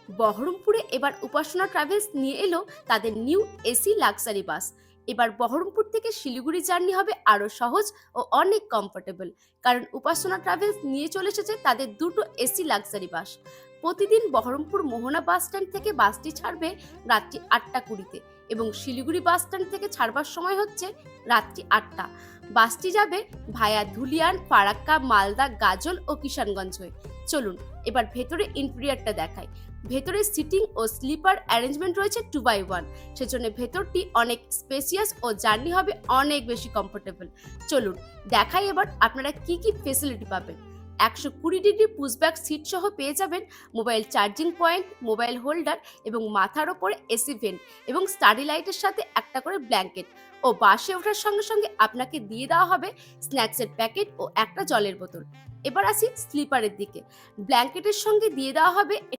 বহরমপুরে এবার উপাসনা ট্রাভেলস নিয়ে এলো তাদের নিউ এসি লাক্সারি বাস। এবার বহরমপুর থেকে শিলিগুড়ি জার্নি হবে আরো সহজ ও অনেক কমফোর্টেবল, কারণ উপাসনা ট্রাভেলস নিয়ে চলে এসেছে তাদের দুটো এসি লাক্সারি বাস। প্রতিদিন বহরমপুর মোহনা বাস স্ট্যান্ড থেকে বাসটি ছাড়বে রাত্রি 8টা 20-তে এবং শিলিগুড়ি বাস স্ট্যান্ড থেকে ছাড়বার সময় হচ্ছে রাত্রি 8টা। বাসটি যাবে ভায়া ধুলিয়ান, ফারাক্কা, মালদা, গাজল ও কিষানগঞ্জ হয়ে। চলুন এবার ভেতরে ইন্টেরিয়রটা দেখাই। ভেতরে সিটিং ও স্লিপার অ্যারেঞ্জমেন্ট রয়েছে 2x1, সেজন্য ভেতরটি অনেক স্পেসিয়াস ও জার্নি হবে অনেক বেশি কমফোর্টেবল। চলুন দেখাই এবার আপনারা কি কি ফেসিলিটি পাবেন। 120 ডিগ্রি পুশব্যাক সিট সহ পেয়ে যাবেন mobile charging point, mobile holder এবং মাথার ওপরে এসি ভেন্ট এবং স্টাডি লাইটের সাথে একটা করে ব্ল্যাঙ্কেট। ও বাসে ওঠার সঙ্গে সঙ্গে আপনাকে দিয়ে দেওয়া হবে স্ন্যাক্সের প্যাকেট ও একটা জলের বোতল। এবার আসি স্লিপারের দিকে। ব্ল্যাঙ্কেটের সঙ্গে দিয়ে দেওয়া হবে